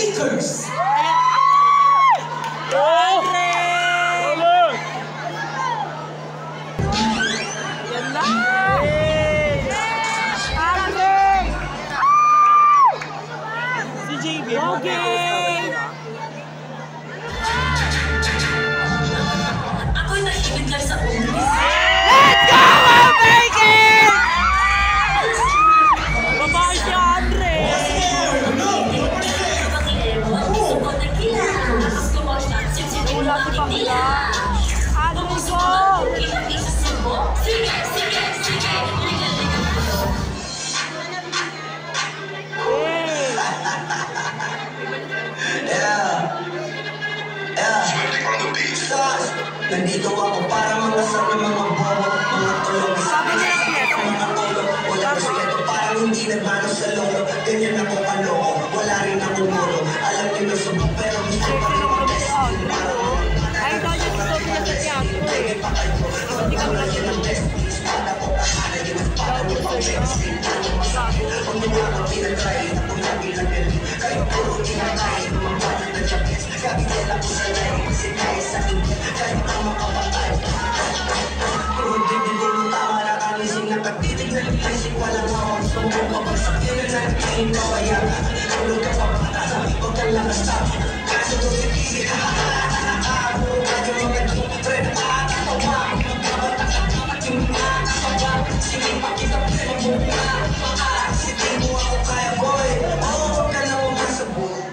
Lakers! Andre! Yan na! Andre! Si JB. Okay! Ako'y nakikinig lang sa ulo. Let's go! We'll make it! Babae si Andre! Wala si Pangla. Andre ko! Nandito ako para mangasal ng mga bobo, mga tulog. Sabi nila Pietro. Mga tolo, wala ko ito parang hindi nagmano sa lolo. Ganyan ako kaloko, wala rin ako moro. Alam niyo na subok pero di ko pa rin mag-best. Ay, dahil gusto niya sa teatro eh. Hindi kami kasi ng best. Para ko kahana yun, para mo pang best. Kung hindi ako tinatry, ako lagi lang galing. Kayo puro tinatry, mga bata na jabes. Kabigyan ako sa layo, kasi kaya sa inyo. Kayo ang makapatay. Puro bibigulong tama na kamising na pagtitig na isip walang hawak. Sumbong ka pagsak yun na natin kawaya ka. Tulog ka pa patasa, huwag kang lakas sa kaso ko si Kisi. Puro ka yung mga pre na nakakatawa. Magkabata yung mga kasawa. Sige pakita pre mo na. Maasipin mo ako kaya boy. Huwag ka na umasabot.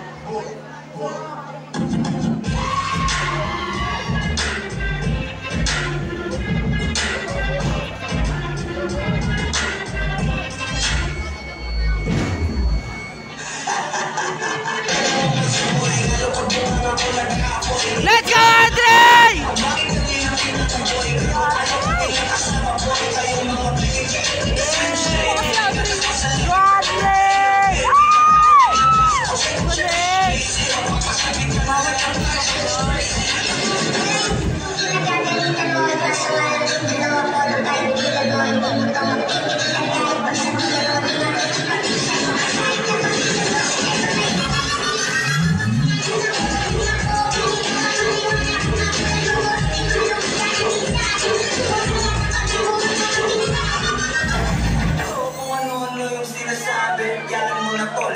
Let's go, Andre!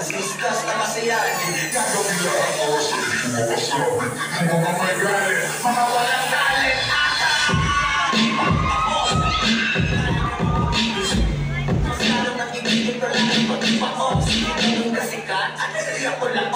Discuss na masayari. Gagawin lang ako sa ikuwasabi. Ano ba may galit? Mga walang galit. Mas lalo nakikita lang pag-ipa ko. Sige, ganun kasikat. At kasi ako lang